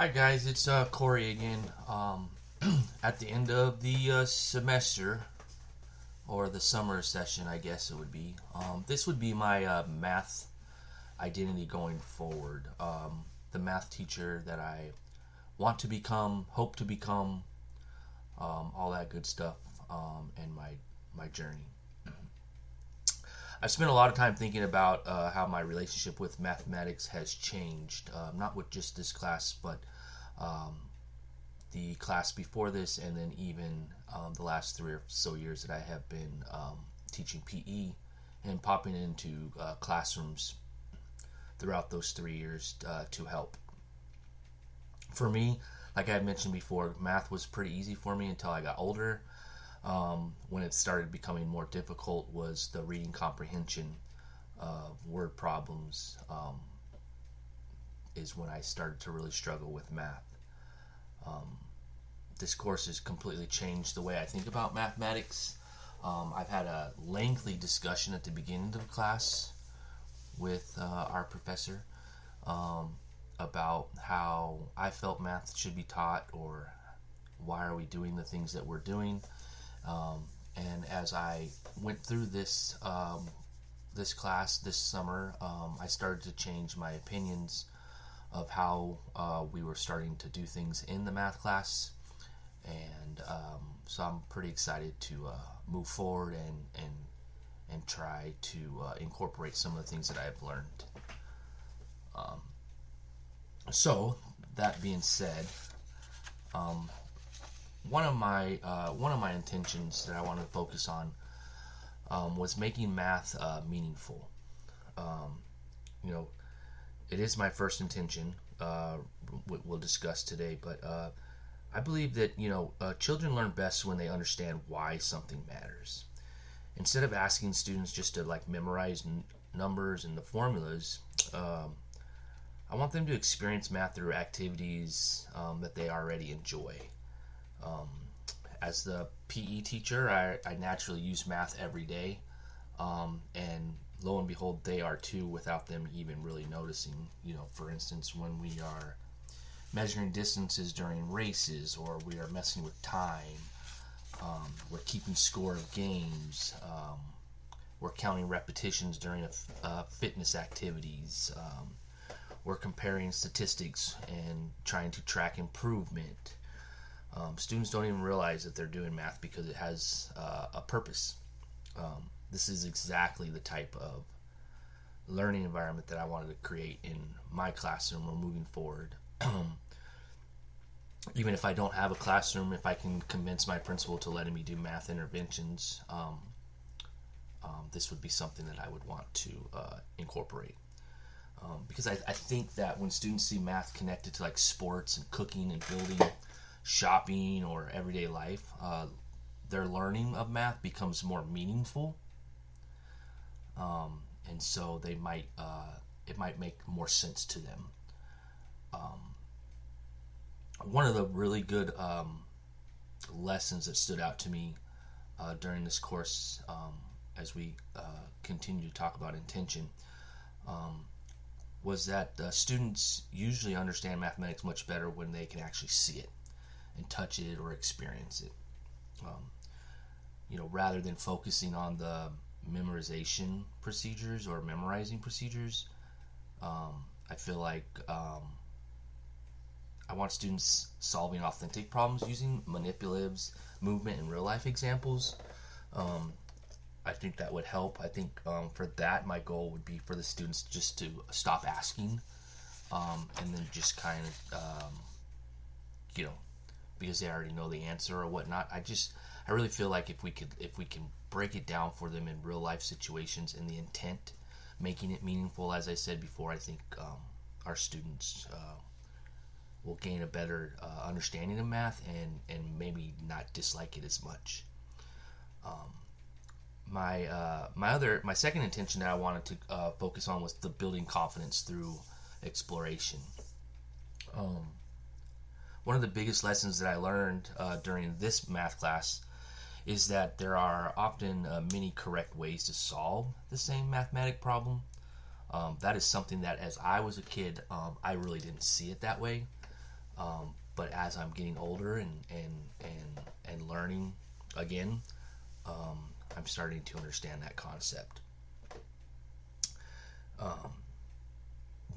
Hi guys, it's Corey again. At the end of the semester, or the summer session, I guess it would be. This would be my math identity going forward. The math teacher that I want to become, hope to become, all that good stuff, and my journey. I've spent a lot of time thinking about how my relationship with mathematics has changed, not with just this class, but um, the class before this, and then even the last 3 or so years that I have been teaching PE and popping into classrooms throughout those 3 years to help. For me, like I had mentioned before, math was pretty easy for me until I got older. When it started becoming more difficult was the reading comprehension of word problems, is when I started to really struggle with math. Um, this course has completely changed the way I think about mathematics. I've had a lengthy discussion at the beginning of the class with our professor about how I felt math should be taught, or why are we doing the things that we're doing. And as I went through this class this summer, I started to change my opinions of how we were starting to do things in the math class, and so I'm pretty excited to move forward and try to incorporate some of the things that I've learned. Um, so that being said, um, one of my intentions that I wanted to focus on was making math meaningful. Um, you know, it is my first intention. We'll discuss today, but I believe that children learn best when they understand why something matters. Instead of asking students just to like memorize numbers and the formulas, I want them to experience math through activities that they already enjoy. Um, as the PE teacher, I naturally use math every day, and lo and behold, they are too, without them even really noticing. For instance, when we are measuring distances during races, or we are messing with time, we're keeping score of games, we're counting repetitions during fitness activities, we're comparing statistics and trying to track improvement. Students don't even realize that they're doing math because it has a purpose. This is exactly the type of learning environment that I wanted to create in my classroom or moving forward. Even if I don't have a classroom, if I can convince my principal to letting me do math interventions, this would be something that I would want to incorporate. Because I think that when students see math connected to like sports and cooking and building, shopping, or everyday life, their learning of math becomes more meaningful, and so it might make more sense to them. One of the really good lessons that stood out to me during this course, as we continue to talk about intention, um, was that students usually understand mathematics much better when they can actually see it and touch it or experience it. Um, rather than focusing on the memorization procedures or memorizing procedures, I feel like I want students solving authentic problems using manipulatives, movement, and real life examples. Um, I think that would help. I think for that, my goal would be for the students just to stop asking, and then just kind of, because they already know the answer or whatnot. I really feel like if we can break it down for them in real life situations and the intent, making it meaningful, as I said before, I think our students will gain a better understanding of math, and maybe not dislike it as much. Um, my second intention that I wanted to focus on was the building confidence through exploration. Um, One of the biggest lessons that I learned during this math class is that there are often many correct ways to solve the same mathematic problem. That is something that, as I was a kid, I really didn't see it that way. But as I'm getting older and learning again, I'm starting to understand that concept.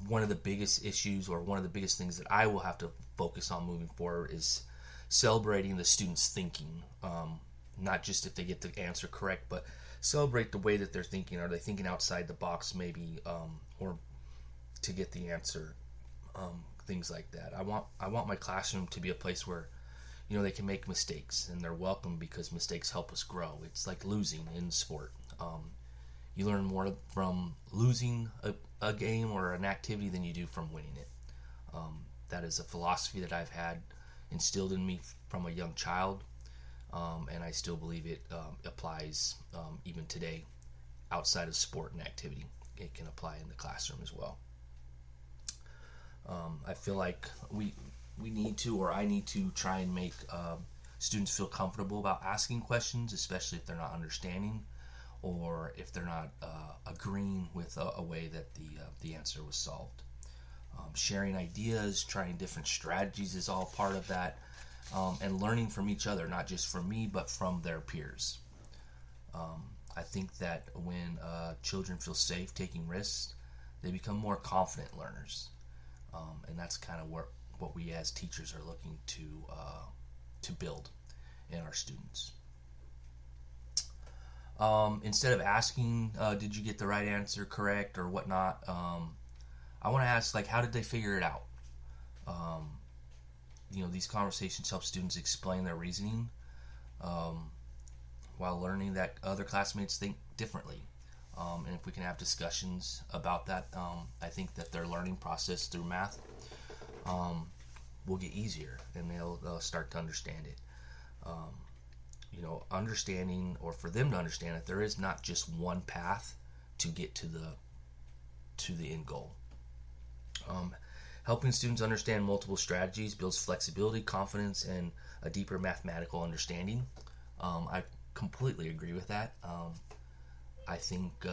One of the biggest issues, or one of the biggest things that I will have to focus on moving forward, is celebrating the students' thinking. Not just if they get the answer correct, but celebrate the way that they're thinking. Are they thinking outside the box, maybe, or to get the answer? Things like that. I want my classroom to be a place where they can make mistakes and they're welcome, because mistakes help us grow. It's like losing in sport. You learn more from losing a game or an activity than you do from winning it. That is a philosophy that I've had instilled in me from a young child, and I still believe it applies even today outside of sport and activity. It can apply in the classroom as well. I feel like we need to, or I need to, try and make students feel comfortable about asking questions, especially if they're not understanding, or if they're not agreeing with a way that the answer was solved. Sharing ideas, trying different strategies is all part of that, and learning from each other, not just from me, but from their peers. I think that when children feel safe taking risks, they become more confident learners, and that's kind of what we as teachers are looking to build in our students. Instead of asking, did you get the right answer correct or whatnot, I want to ask, like, how did they figure it out? These conversations help students explain their reasoning, while learning that other classmates think differently. And if we can have discussions about that, I think that their learning process through math will get easier, and they'll start to understand it. Understanding, or for them to understand that there is not just one path to get to the end goal. Helping students understand multiple strategies builds flexibility, confidence, and a deeper mathematical understanding. I completely agree with that. I think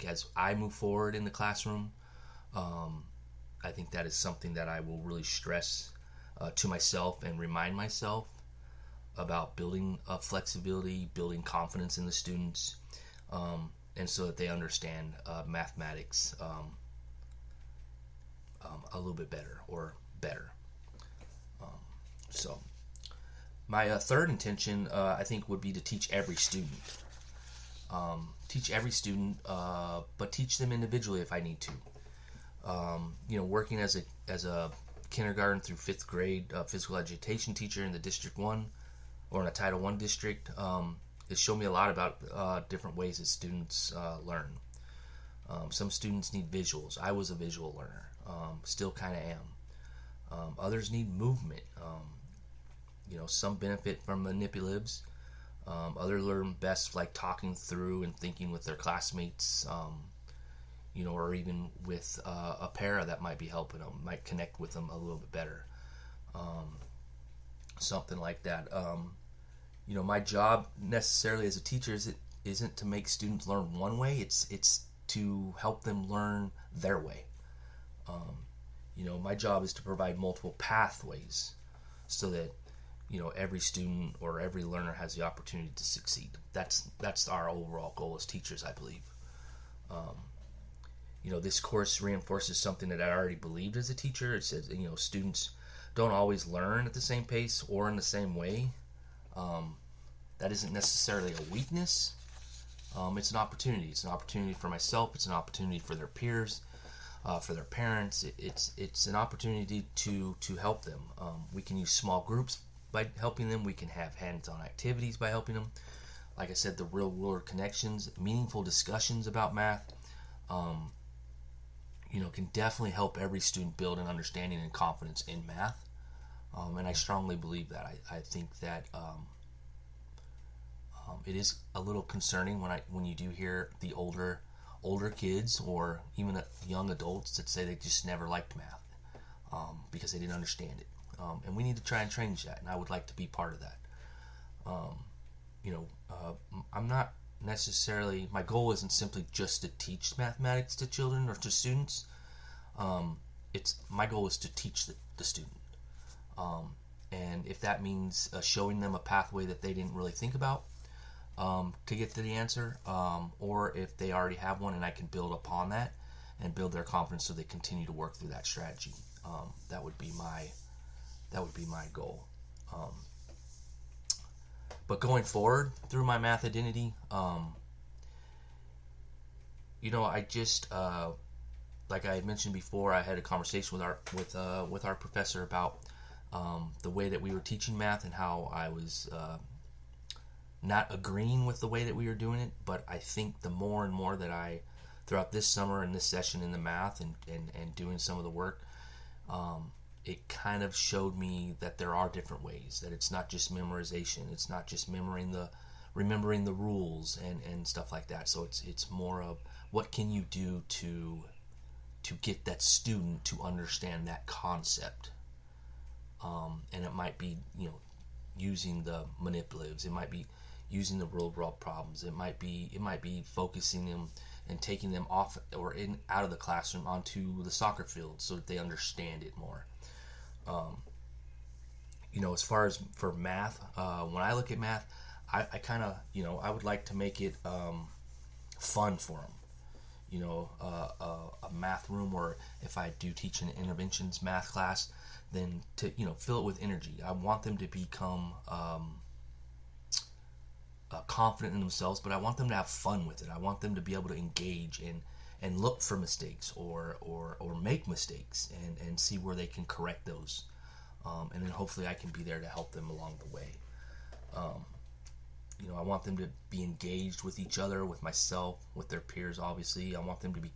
as I move forward in the classroom, I think that is something that I will really stress to myself and remind myself about building flexibility, building confidence in the students, and so that they understand mathematics a little bit better, or better. So my third intention, I think, would be to teach every student. But teach them individually if I need to. Working as a kindergarten through fifth grade physical education teacher in the District 1, or in a Title I district, it showed me a lot about different ways that students learn. Some students need visuals. I was a visual learner, still kind of am. Others need movement. Some benefit from manipulatives. Others learn best like talking through and thinking with their classmates, or even with a para that might be helping them, might connect with them a little bit better. Something like that. My job necessarily as a teacher isn't to make students learn one way. It's to help them learn their way. My job is to provide multiple pathways so that every student or every learner has the opportunity to succeed. That's our overall goal as teachers, I believe. This course reinforces something that I already believed as a teacher. It says, students don't always learn at the same pace or in the same way. That isn't necessarily a weakness. It's an opportunity. It's an opportunity for myself. It's an opportunity for their peers, for their parents. It's an opportunity to help them. We can use small groups by helping them. We can have hands-on activities by helping them. Like I said, the real-world connections, meaningful discussions about math, can definitely help every student build an understanding and confidence in math. And I strongly believe that. I think that it is a little concerning when you do hear the older kids, or even young adults, that say they just never liked math because they didn't understand it. And we need to try and change that, and I would like to be part of that. I'm not necessarily, my goal isn't simply just to teach mathematics to children or to students. it's my goal is to teach the student. And if that means showing them a pathway that they didn't really think about to get to the answer, or if they already have one and I can build upon that and build their confidence so they continue to work through that strategy, that would be my goal. But going forward through my math identity, I just like I had mentioned before, I had a conversation with our professor about the way that we were teaching math and how I was not agreeing with the way that we were doing it. But I think the more and more that I, throughout this summer and this session in the math and doing some of the work, it kind of showed me that there are different ways, that it's not just memorization, it's not just remembering the rules and stuff like that. So it's more of what can you do to get that student to understand that concept. And it might be, using the manipulatives. It might be using the real world problems. It might be focusing them and taking them off or out of the classroom onto the soccer field so that they understand it more. As far as for math, when I look at math, I kind of, I would like to make it fun for them. A math room, or if I do teach an interventions math class, then to fill it with energy. I want them to become confident in themselves, but I want them to have fun with it. I want them to be able to engage and look for mistakes or make mistakes and see where they can correct those, and then hopefully I can be there to help them along the way. I want them to be engaged with each other, with myself, with their peers, obviously. I want them to be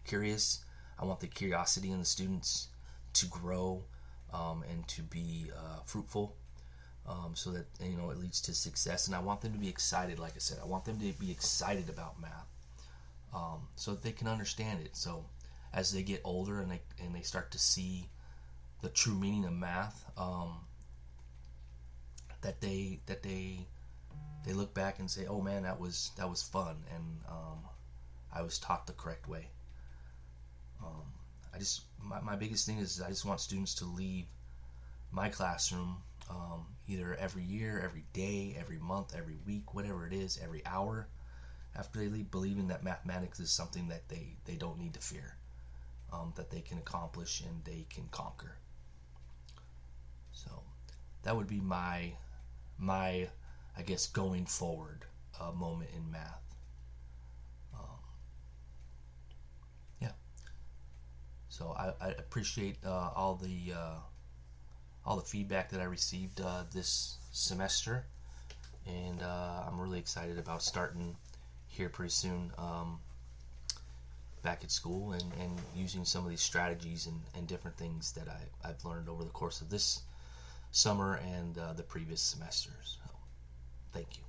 curious. I want the curiosity in the students to grow and to be fruitful, so that it leads to success. And I want them to be excited, like I said. I want them to be excited about math, so that they can understand it. So as they get older and they start to see the true meaning of math, that they look back and say, "Oh man, that was fun," and I was taught the correct way. My biggest thing is I just want students to leave my classroom either every year, every day, every month, every week, whatever it is, every hour, after they leave, believing that mathematics is something that they don't need to fear, that they can accomplish and they can conquer. So that would be my I guess going forward moment in math. Yeah. So I appreciate all the feedback that I received this semester, and I'm really excited about starting here pretty soon, back at school and using some of these strategies and different things that I've learned over the course of this summer and the previous semesters. So, thank you.